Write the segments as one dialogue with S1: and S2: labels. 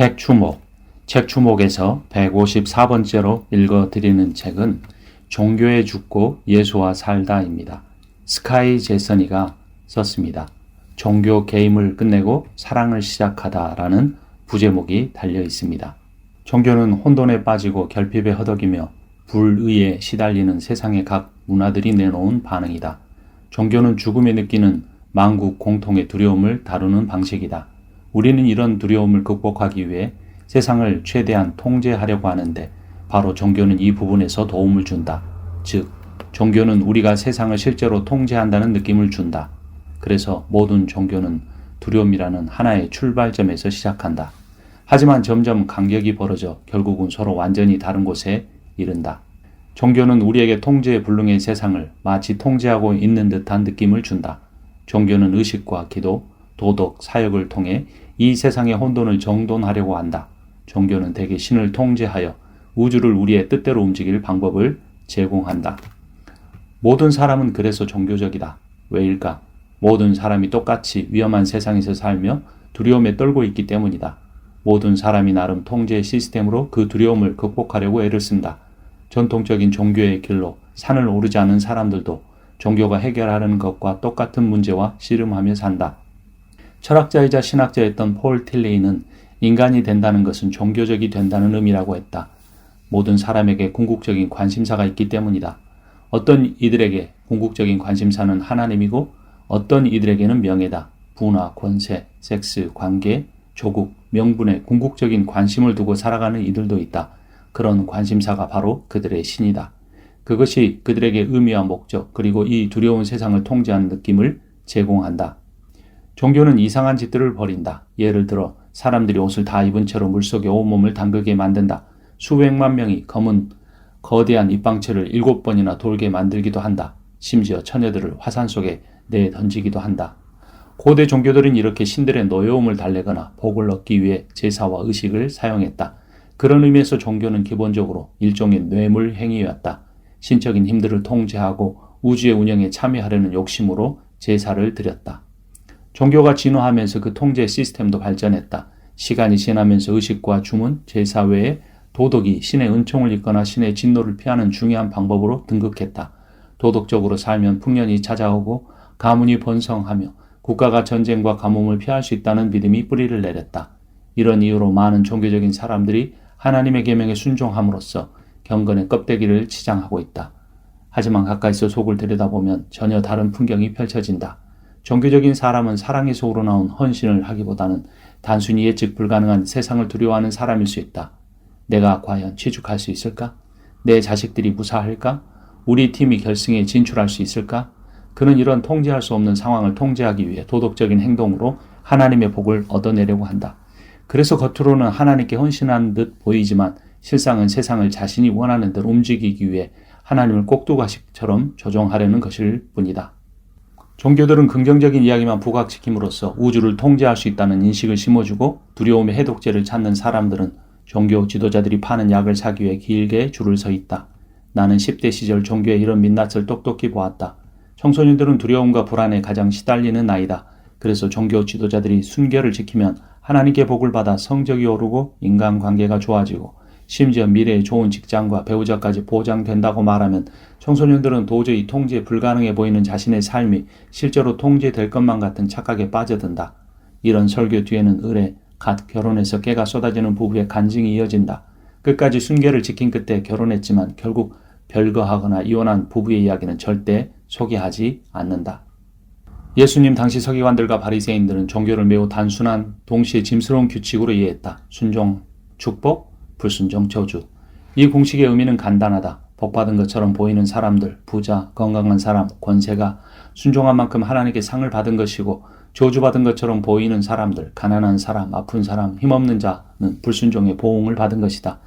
S1: 책 추목. 책 추목에서 154번째로 읽어드리는 책은 종교에 죽고 예수와 살다입니다. 스카이 제서니가 썼습니다. 종교 게임을 끝내고 사랑을 시작하다라는 부제목이 달려 있습니다. 종교는 혼돈에 빠지고 결핍에 허덕이며 불의에 시달리는 세상의 각 문화들이 내놓은 반응이다. 종교는 죽음에 느끼는 만국 공통의 두려움을 다루는 방식이다. 우리는 이런 두려움을 극복하기 위해 세상을 최대한 통제하려고 하는데 바로 종교는 이 부분에서 도움을 준다. 즉, 종교는 우리가 세상을 실제로 통제한다는 느낌을 준다. 그래서 모든 종교는 두려움이라는 하나의 출발점에서 시작한다. 하지만 점점 간격이 벌어져 결국은 서로 완전히 다른 곳에 이른다. 종교는 우리에게 통제에 불능의 세상을 마치 통제하고 있는 듯한 느낌을 준다. 종교는 의식과 기도, 도덕, 사역을 통해 이 세상의 혼돈을 정돈하려고 한다. 종교는 대개 신을 통제하여 우주를 우리의 뜻대로 움직일 방법을 제공한다. 모든 사람은 그래서 종교적이다. 왜일까? 모든 사람이 똑같이 위험한 세상에서 살며 두려움에 떨고 있기 때문이다. 모든 사람이 나름 통제 시스템으로 그 두려움을 극복하려고 애를 쓴다. 전통적인 종교의 길로 산을 오르지 않은 사람들도 종교가 해결하려는 것과 똑같은 문제와 씨름하며 산다. 철학자이자 신학자였던 폴 틸레이는 인간이 된다는 것은 종교적이 된다는 의미라고 했다. 모든 사람에게 궁극적인 관심사가 있기 때문이다. 어떤 이들에게 궁극적인 관심사는 하나님이고 어떤 이들에게는 명예다. 부나 권세, 섹스, 관계, 조국, 명분에 궁극적인 관심을 두고 살아가는 이들도 있다. 그런 관심사가 바로 그들의 신이다. 그것이 그들에게 의미와 목적 그리고 이 두려운 세상을 통제하는 느낌을 제공한다. 종교는 이상한 짓들을 벌인다. 예를 들어 사람들이 옷을 다 입은 채로 물속에 온몸을 담그게 만든다. 수백만 명이 검은 거대한 입방체를 7번이나 돌게 만들기도 한다. 심지어 처녀들을 화산 속에 내던지기도 한다. 고대 종교들은 이렇게 신들의 노여움을 달래거나 복을 얻기 위해 제사와 의식을 사용했다. 그런 의미에서 종교는 기본적으로 일종의 뇌물 행위였다. 신적인 힘들을 통제하고 우주의 운영에 참여하려는 욕심으로 제사를 드렸다. 종교가 진화하면서 그 통제 시스템도 발전했다. 시간이 지나면서 의식과 주문, 제사 외에 도덕이 신의 은총을 입거나 신의 진노를 피하는 중요한 방법으로 등극했다. 도덕적으로 살면 풍년이 찾아오고 가문이 번성하며 국가가 전쟁과 가뭄을 피할 수 있다는 믿음이 뿌리를 내렸다. 이런 이유로 많은 종교적인 사람들이 하나님의 계명에 순종함으로써 경건의 껍데기를 치장하고 있다. 하지만 가까이서 속을 들여다보면 전혀 다른 풍경이 펼쳐진다. 종교적인 사람은 사랑에서 우러나온 헌신을 하기보다는 단순히 예측 불가능한 세상을 두려워하는 사람일 수 있다. 내가 과연 취직할 수 있을까? 내 자식들이 무사할까? 우리 팀이 결승에 진출할 수 있을까? 그는 이런 통제할 수 없는 상황을 통제하기 위해 도덕적인 행동으로 하나님의 복을 얻어내려고 한다. 그래서 겉으로는 하나님께 헌신하는 듯 보이지만 실상은 세상을 자신이 원하는 대로 움직이기 위해 하나님을 꼭두가시처럼 조종하려는 것일 뿐이다. 종교들은 긍정적인 이야기만 부각시킴으로써 우주를 통제할 수 있다는 인식을 심어주고 두려움의 해독제를 찾는 사람들은 종교 지도자들이 파는 약을 사기 위해 길게 줄을 서 있다. 나는 10대 시절 종교의 이런 민낯을 똑똑히 보았다. 청소년들은 두려움과 불안에 가장 시달리는 나이다. 그래서 종교 지도자들이 순결을 지키면 하나님께 복을 받아 성적이 오르고 인간관계가 좋아지고 심지어 미래의 좋은 직장과 배우자까지 보장된다고 말하면 청소년들은 도저히 통제 불가능해 보이는 자신의 삶이 실제로 통제될 것만 같은 착각에 빠져든다. 이런 설교 뒤에는 의례, 갓 결혼해서 깨가 쏟아지는 부부의 간증이 이어진다. 끝까지 순결을 지킨 끝에 결혼했지만 결국 별거하거나 이혼한 부부의 이야기는 절대 소개하지 않는다. 예수님 당시 서기관들과 바리새인들은 종교를 매우 단순한 동시에 짐스러운 규칙으로 이해했다. 순종, 축복, 불순종, 저주. 이 공식의 의미는 간단하다. 복받은 것처럼 보이는 사람들, 부자, 건강한 사람, 권세가 순종한 만큼 하나님께 상을 받은 것이고 저주받은 것처럼 보이는 사람들, 가난한 사람, 아픈 사람, 힘없는 자는 불순종의 보응을 받은 것이다.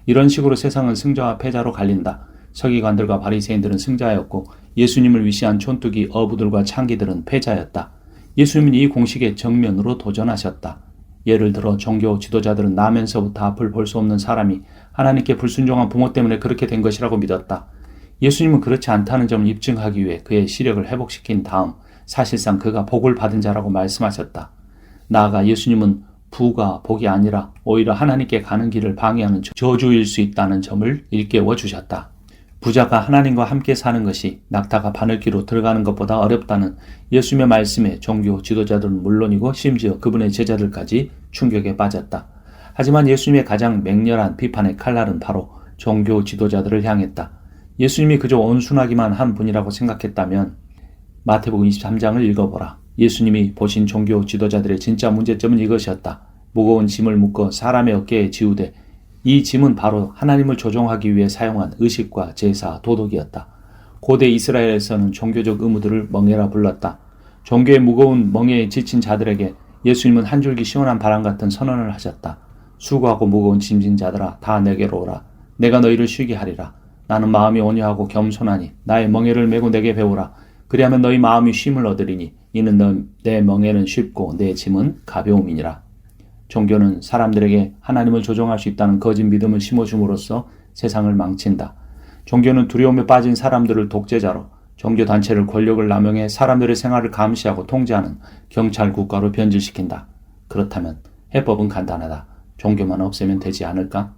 S1: 이런 식으로 세상은 승자와 패자로 갈린다. 서기관들과 바리새인들은 승자였고 예수님을 위시한 촌뚜기 어부들과 창기들은 패자였다. 예수님은 이 공식에 정면으로 도전하셨다. 예를 들어 종교 지도자들은 나면서부터 앞을 볼 수 없는 사람이 하나님께 불순종한 부모 때문에 그렇게 된 것이라고 믿었다. 예수님은 그렇지 않다는 점을 입증하기 위해 그의 시력을 회복시킨 다음 사실상 그가 복을 받은 자라고 말씀하셨다. 나아가 예수님은 부가 복이 아니라 오히려 하나님께 가는 길을 방해하는 저주일 수 있다는 점을 일깨워 주셨다. 부자가 하나님과 함께 사는 것이 낙타가 바늘기로 들어가는 것보다 어렵다는 예수님의 말씀에 종교 지도자들은 물론이고 심지어 그분의 제자들까지 충격에 빠졌다. 하지만 예수님의 가장 맹렬한 비판의 칼날은 바로 종교 지도자들을 향했다. 예수님이 그저 온순하기만 한 분이라고 생각했다면 마태복음 23장을 읽어보라. 예수님이 보신 종교 지도자들의 진짜 문제점은 이것이었다. 무거운 짐을 묶어 사람의 어깨에 지우되 이 짐은 바로 하나님을 조종하기 위해 사용한 의식과 제사, 도덕이었다. 고대 이스라엘에서는 종교적 의무들을 멍에라 불렀다. 종교의 무거운 멍에에 지친 자들에게 예수님은 한 줄기 시원한 바람 같은 선언을 하셨다. 수고하고 무거운 짐진 자들아 다 내게로 오라. 내가 너희를 쉬게 하리라. 나는 마음이 온유하고 겸손하니 나의 멍에를 메고 내게 배우라. 그리하면 너희 마음이 쉼을 얻으리니 이는 내 멍에는 쉽고 내 짐은 가벼움이니라. 종교는 사람들에게 하나님을 조종할 수 있다는 거짓 믿음을 심어줌으로써 세상을 망친다. 종교는 두려움에 빠진 사람들을 독재자로, 종교단체를 권력을 남용해 사람들의 생활을 감시하고 통제하는 경찰 국가로 변질시킨다. 그렇다면 해법은 간단하다. 종교만 없애면 되지 않을까?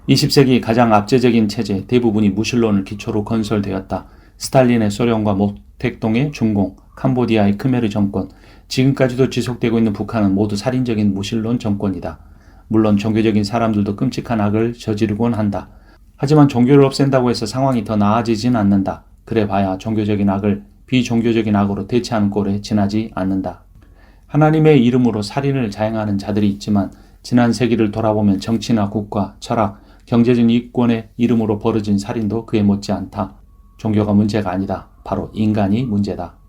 S1: 20세기 가장 압제적인 체제 대부분이 무신론을 기초로 건설되었다. 스탈린의 소련과 모택동의 중공, 캄보디아의 크메르 정권, 지금까지도 지속되고 있는 북한은 모두 살인적인 무신론 정권이다. 물론 종교적인 사람들도 끔찍한 악을 저지르곤 한다. 하지만 종교를 없앤다고 해서 상황이 더 나아지진 않는다. 그래봐야 종교적인 악을 비종교적인 악으로 대체하는 꼴에 지나지 않는다. 하나님의 이름으로 살인을 자행하는 자들이 있지만 지난 세기를 돌아보면 정치나 국가, 철학, 경제적 이권의 이름으로 벌어진 살인도 그에 못지않다. 종교가 문제가 아니다. 바로 인간이 문제다.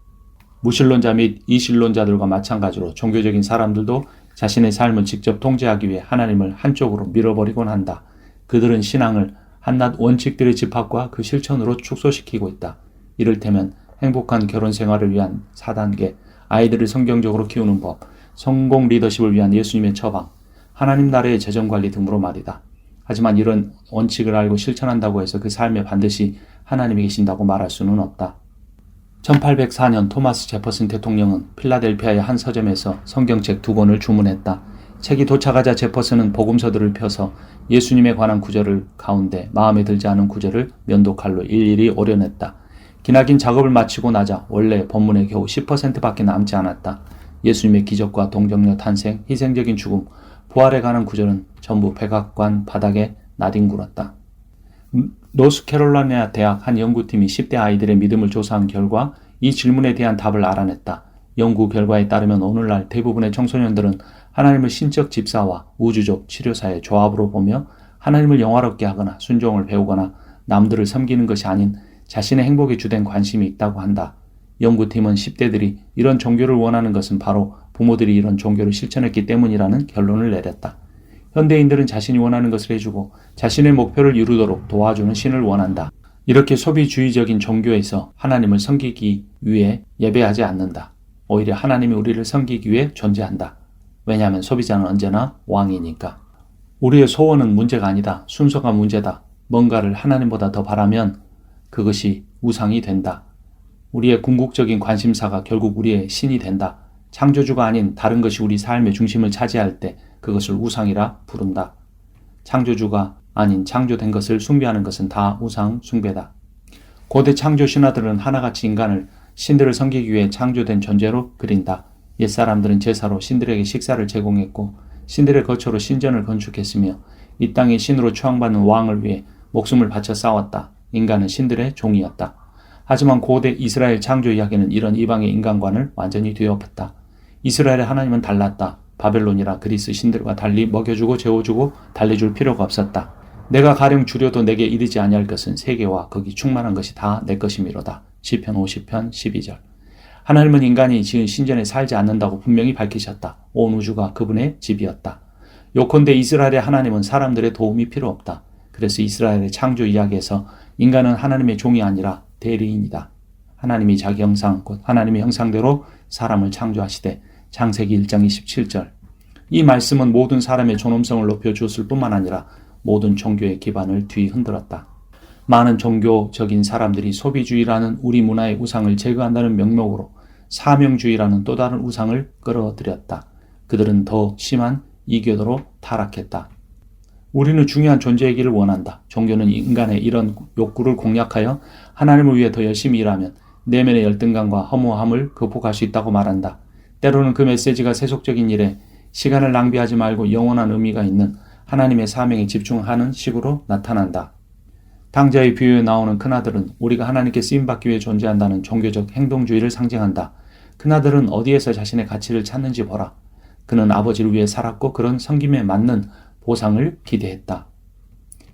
S1: 무신론자 및 이신론자들과 마찬가지로 종교적인 사람들도 자신의 삶을 직접 통제하기 위해 하나님을 한쪽으로 밀어버리곤 한다. 그들은 신앙을 한낱 원칙들의 집합과 그 실천으로 축소시키고 있다. 이를테면 행복한 결혼 생활을 위한 4단계, 아이들을 성경적으로 키우는 법, 성공 리더십을 위한 예수님의 처방, 하나님 나라의 재정관리 등으로 말이다. 하지만 이런 원칙을 알고 실천한다고 해서 그 삶에 반드시 하나님이 계신다고 말할 수는 없다. 1804년 토마스 제퍼슨 대통령은 필라델피아의 한 서점에서 성경책 2권을 주문했다. 책이 도착하자 제퍼슨은 복음서들을 펴서 예수님에 관한 구절을 가운데 마음에 들지 않은 구절을 면도칼로 일일이 오려냈다. 기나긴 작업을 마치고 나자 원래 본문에 겨우 10%밖에 남지 않았다. 예수님의 기적과 동정녀 탄생, 희생적인 죽음, 부활에 관한 구절은 전부 백악관 바닥에 나뒹굴었다. 노스캐롤라이나 대학 한 연구팀이 10대 아이들의 믿음을 조사한 결과 이 질문에 대한 답을 알아냈다. 연구 결과에 따르면 오늘날 대부분의 청소년들은 하나님을 신적 집사와 우주적 치료사의 조합으로 보며 하나님을 영화롭게 하거나 순종을 배우거나 남들을 섬기는 것이 아닌 자신의 행복에 주된 관심이 있다고 한다. 연구팀은 10대들이 이런 종교를 원하는 것은 바로 부모들이 이런 종교를 실천했기 때문이라는 결론을 내렸다. 현대인들은 자신이 원하는 것을 해주고 자신의 목표를 이루도록 도와주는 신을 원한다. 이렇게 소비주의적인 종교에서 하나님을 섬기기 위해 예배하지 않는다. 오히려 하나님이 우리를 섬기기 위해 존재한다. 왜냐하면 소비자는 언제나 왕이니까. 우리의 소원은 문제가 아니다. 순서가 문제다. 뭔가를 하나님보다 더 바라면 그것이 우상이 된다. 우리의 궁극적인 관심사가 결국 우리의 신이 된다. 창조주가 아닌 다른 것이 우리 삶의 중심을 차지할 때 그것을 우상이라 부른다. 창조주가 아닌 창조된 것을 숭배하는 것은 다 우상 숭배다. 고대 창조 신화들은 하나같이 인간을 신들을 섬기기 위해 창조된 존재로 그린다. 옛사람들은 제사로 신들에게 식사를 제공했고 신들의 거처로 신전을 건축했으며 이 땅의 신으로 추앙받는 왕을 위해 목숨을 바쳐 싸웠다. 인간은 신들의 종이었다. 하지만 고대 이스라엘 창조 이야기는 이런 이방의 인간관을 완전히 뒤엎었다. 이스라엘의 하나님은 달랐다. 바벨론이라 그리스 신들과 달리 먹여주고 재워주고 달래줄 필요가 없었다. 내가 가령 주려도 내게 이르지 아니할 것은 세계와 거기 충만한 것이 다 내 것이미로다. 시편 50편 12절. 하나님은 인간이 지은 신전에 살지 않는다고 분명히 밝히셨다. 온 우주가 그분의 집이었다. 요컨대 이스라엘의 하나님은 사람들의 도움이 필요 없다. 그래서 이스라엘의 창조 이야기에서 인간은 하나님의 종이 아니라 대리인이다. 하나님이 자기 형상, 곧 하나님의 형상대로 사람을 창조하시되 창세기 1장 27절. 이 말씀은 모든 사람의 존엄성을 높여주었을 뿐만 아니라 모든 종교의 기반을 뒤흔들었다. 많은 종교적인 사람들이 소비주의라는 우리 문화의 우상을 제거한다는 명목으로 사명주의라는 또 다른 우상을 끌어들였다. 그들은 더 심한 이교도로 타락했다. 우리는 중요한 존재이기를 원한다. 종교는 인간의 이런 욕구를 공략하여 하나님을 위해 더 열심히 일하면 내면의 열등감과 허무함을 극복할 수 있다고 말한다. 때로는 그 메시지가 세속적인 일에 시간을 낭비하지 말고 영원한 의미가 있는 하나님의 사명에 집중하는 식으로 나타난다. 당자의 비유에 나오는 큰아들은 우리가 하나님께 쓰임받기 위해 존재한다는 종교적 행동주의를 상징한다. 큰아들은 어디에서 자신의 가치를 찾는지 보라. 그는 아버지를 위해 살았고 그런 섬김에 맞는 보상을 기대했다.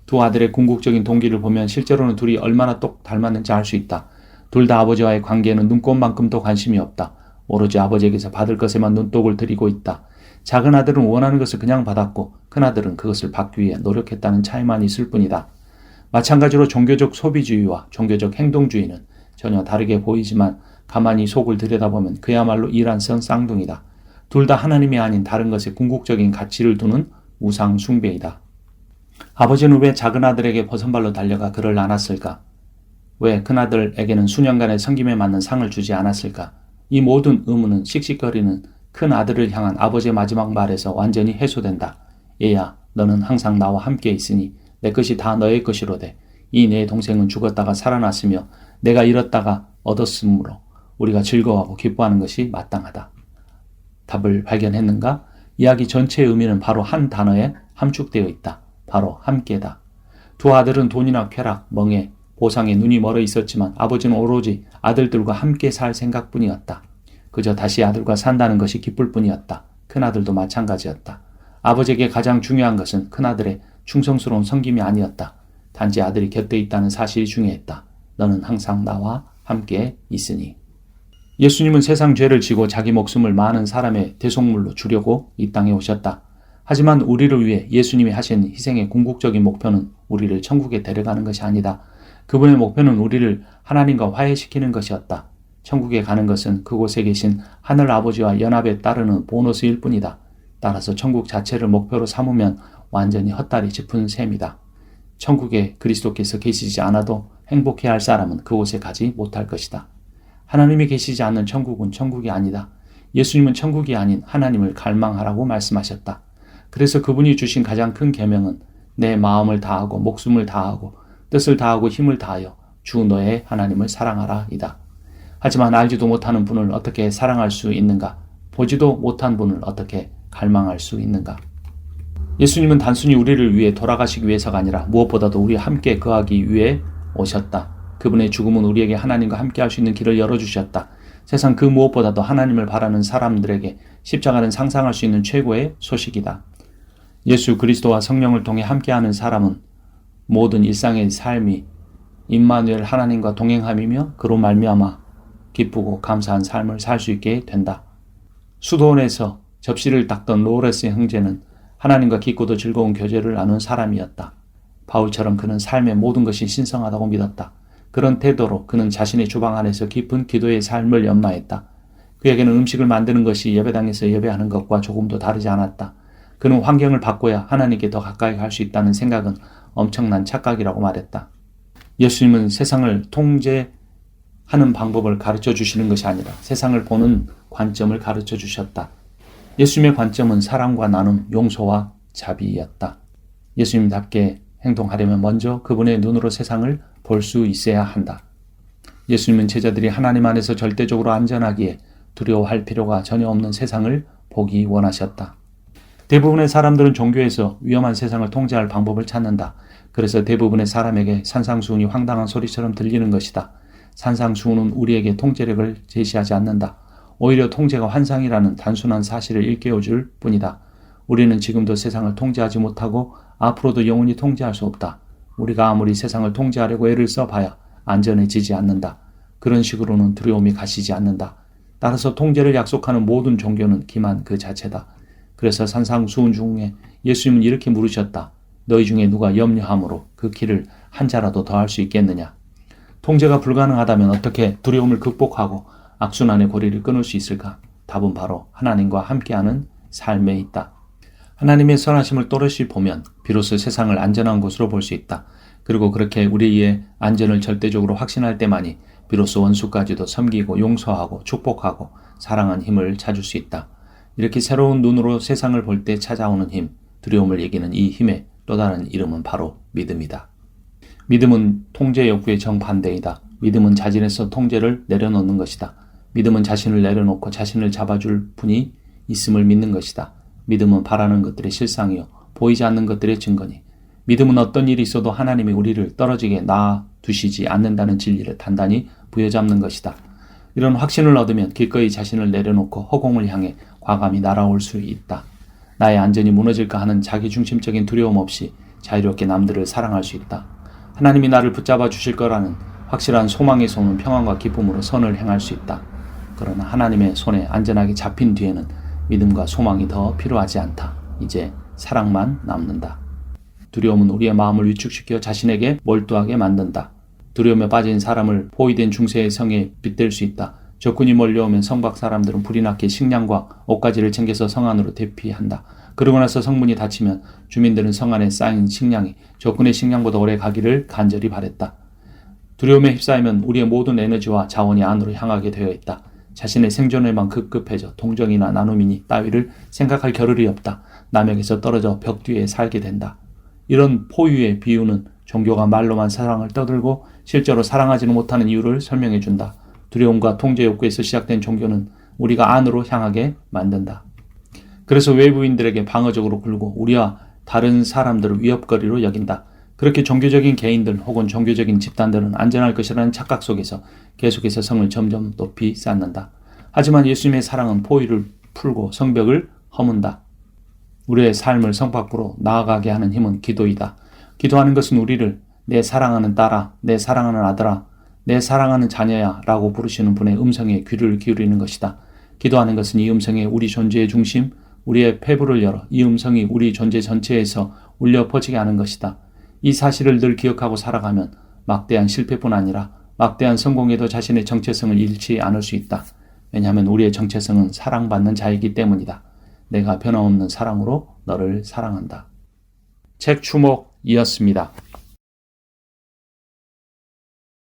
S1: 두 아들의 궁극적인 동기를 보면 실제로는 둘이 얼마나 똑 닮았는지 알 수 있다. 둘 다 아버지와의 관계에는 눈꼽만큼도 관심이 없다. 오로지 아버지에게서 받을 것에만 눈독을 들이고 있다. 작은 아들은 원하는 것을 그냥 받았고 큰 아들은 그것을 받기 위해 노력했다는 차이만 있을 뿐이다. 마찬가지로 종교적 소비주의와 종교적 행동주의는 전혀 다르게 보이지만 가만히 속을 들여다보면 그야말로 이란성 쌍둥이다. 둘 다 하나님이 아닌 다른 것에 궁극적인 가치를 두는 우상 숭배이다. 아버지는 왜 작은 아들에게 버선발로 달려가 그를 안았을까? 왜 큰아들에게는 수년간의 섬김에 맞는 상을 주지 않았을까? 이 모든 의문은 씩씩거리는 큰 아들을 향한 아버지의 마지막 말에서 완전히 해소된다. 얘야, 너는 항상 나와 함께 있으니 내 것이 다 너의 것이로되 이 내 동생은 죽었다가 살아났으며 내가 잃었다가 얻었으므로 우리가 즐거워하고 기뻐하는 것이 마땅하다. 답을 발견했는가? 이야기 전체의 의미는 바로 한 단어에 함축되어 있다. 바로 함께다. 두 아들은 돈이나 쾌락, 멍해, 보상에 눈이 멀어 있었지만 아버지는 오로지 아들들과 함께 살 생각뿐이었다. 그저 다시 아들과 산다는 것이 기쁠 뿐이었다. 큰아들도 마찬가지였다. 아버지에게 가장 중요한 것은 큰아들의 충성스러운 섬김이 아니었다. 단지 아들이 곁에 있다는 사실이 중요했다. 너는 항상 나와 함께 있으니. 예수님은 세상 죄를 지고 자기 목숨을 많은 사람의 대속물로 주려고 이 땅에 오셨다. 하지만 우리를 위해 예수님이 하신 희생의 궁극적인 목표는 우리를 천국에 데려가는 것이 아니다. 그분의 목표는 우리를 하나님과 화해시키는 것이었다. 천국에 가는 것은 그곳에 계신 하늘 아버지와 연합에 따르는 보너스일 뿐이다. 따라서 천국 자체를 목표로 삼으면 완전히 헛다리 짚은 셈이다. 천국에 그리스도께서 계시지 않아도 행복해할 사람은 그곳에 가지 못할 것이다. 하나님이 계시지 않는 천국은 천국이 아니다. 예수님은 천국이 아닌 하나님을 갈망하라고 말씀하셨다. 그래서 그분이 주신 가장 큰 계명은 내 마음을 다하고 목숨을 다하고 뜻을 다하고 힘을 다하여 주 너의 하나님을 사랑하라 이다. 하지만 알지도 못하는 분을 어떻게 사랑할 수 있는가? 보지도 못한 분을 어떻게 갈망할 수 있는가? 예수님은 단순히 우리를 위해 돌아가시기 위해서가 아니라 무엇보다도 우리와 함께 거하기 위해 오셨다. 그분의 죽음은 우리에게 하나님과 함께 할 수 있는 길을 열어주셨다. 세상 그 무엇보다도 하나님을 바라는 사람들에게 십자가는 상상할 수 있는 최고의 소식이다. 예수 그리스도와 성령을 통해 함께하는 사람은 모든 일상의 삶이 임마누엘 하나님과 동행함이며 그로 말미암아 기쁘고 감사한 삶을 살 수 있게 된다. 수도원에서 접시를 닦던 로레스 형제는 하나님과 깊고도 즐거운 교제를 나눈 사람이었다. 바울처럼 그는 삶의 모든 것이 신성하다고 믿었다. 그런 태도로 그는 자신의 주방 안에서 깊은 기도의 삶을 연마했다. 그에게는 음식을 만드는 것이 예배당에서 예배하는 것과 조금도 다르지 않았다. 그는 환경을 바꿔야 하나님께 더 가까이 갈 수 있다는 생각은 엄청난 착각이라고 말했다. 예수님은 세상을 통제하는 방법을 가르쳐 주시는 것이 아니라 세상을 보는 관점을 가르쳐 주셨다. 예수님의 관점은 사랑과 나눔, 용서와 자비였다. 예수님답게 행동하려면 먼저 그분의 눈으로 세상을 볼 수 있어야 한다. 예수님은 제자들이 하나님 안에서 절대적으로 안전하기에 두려워할 필요가 전혀 없는 세상을 보기 원하셨다. 대부분의 사람들은 종교에서 위험한 세상을 통제할 방법을 찾는다. 그래서 대부분의 사람에게 산상수훈이 황당한 소리처럼 들리는 것이다. 산상수훈은 우리에게 통제력을 제시하지 않는다. 오히려 통제가 환상이라는 단순한 사실을 일깨워줄 뿐이다. 우리는 지금도 세상을 통제하지 못하고 앞으로도 영원히 통제할 수 없다. 우리가 아무리 세상을 통제하려고 애를 써봐야 안전해지지 않는다. 그런 식으로는 두려움이 가시지 않는다. 따라서 통제를 약속하는 모든 종교는 기만 그 자체다. 그래서 산상수훈 중에 예수님은 이렇게 물으셨다. 너희 중에 누가 염려함으로 그 길을 한 자라도 더 할 수 있겠느냐? 통제가 불가능하다면 어떻게 두려움을 극복하고 악순환의 고리를 끊을 수 있을까? 답은 바로 하나님과 함께하는 삶에 있다. 하나님의 선하심을 또렷이 보면 비로소 세상을 안전한 곳으로 볼 수 있다. 그리고 그렇게 우리의 안전을 절대적으로 확신할 때만이 비로소 원수까지도 섬기고 용서하고 축복하고 사랑한 힘을 찾을 수 있다. 이렇게 새로운 눈으로 세상을 볼 때 찾아오는 힘, 두려움을 이기는 이 힘의 또 다른 이름은 바로 믿음이다. 믿음은 통제 욕구의 정반대이다. 믿음은 자진해서 통제를 내려놓는 것이다. 믿음은 자신을 내려놓고 자신을 잡아줄 분이 있음을 믿는 것이다. 믿음은 바라는 것들의 실상이요 보이지 않는 것들의 증거니. 믿음은 어떤 일이 있어도 하나님이 우리를 떨어지게 놔두시지 않는다는 진리를 단단히 부여잡는 것이다. 이런 확신을 얻으면 기꺼이 자신을 내려놓고 허공을 향해 과감히 날아올 수 있다. 나의 안전이 무너질까 하는 자기중심적인 두려움 없이 자유롭게 남들을 사랑할 수 있다. 하나님이 나를 붙잡아 주실 거라는 확실한 소망에서 오는 평안과 기쁨으로 선을 행할 수 있다. 그러나 하나님의 손에 안전하게 잡힌 뒤에는 믿음과 소망이 더 필요하지 않다. 이제 사랑만 남는다. 두려움은 우리의 마음을 위축시켜 자신에게 몰두하게 만든다. 두려움에 빠진 사람을 포위된 중세의 성에 빗댈 수 있다. 적군이 몰려오면 성 밖 사람들은 불이 나게 식량과 옷가지를 챙겨서 성 안으로 대피한다. 그러고 나서 성문이 닫히면 주민들은 성 안에 쌓인 식량이 적군의 식량보다 오래 가기를 간절히 바랬다. 두려움에 휩싸이면 우리의 모든 에너지와 자원이 안으로 향하게 되어 있다. 자신의 생존에만 급급해져 동정이나 나눔이니 따위를 생각할 겨를이 없다. 남에게서 떨어져 벽 뒤에 살게 된다. 이런 포유의 비유는 종교가 말로만 사랑을 떠들고 실제로 사랑하지는 못하는 이유를 설명해준다. 두려움과 통제 욕구에서 시작된 종교는 우리가 안으로 향하게 만든다. 그래서 외부인들에게 방어적으로 굴고 우리와 다른 사람들을 위협거리로 여긴다. 그렇게 종교적인 개인들 혹은 종교적인 집단들은 안전할 것이라는 착각 속에서 계속해서 성을 점점 높이 쌓는다. 하지만 예수님의 사랑은 포위를 풀고 성벽을 허문다. 우리의 삶을 성 밖으로 나아가게 하는 힘은 기도이다. 기도하는 것은 우리를 내 사랑하는 딸아, 내 사랑하는 아들아, 내 사랑하는 자녀야 라고 부르시는 분의 음성에 귀를 기울이는 것이다. 기도하는 것은 이 음성에 우리 존재의 중심, 우리의 폐부를 열어 이 음성이 우리 존재 전체에서 울려 퍼지게 하는 것이다. 이 사실을 늘 기억하고 살아가면 막대한 실패뿐 아니라 막대한 성공에도 자신의 정체성을 잃지 않을 수 있다. 왜냐하면 우리의 정체성은 사랑받는 자이기 때문이다. 내가 변함없는 사랑으로 너를 사랑한다. 책 추목이었습니다.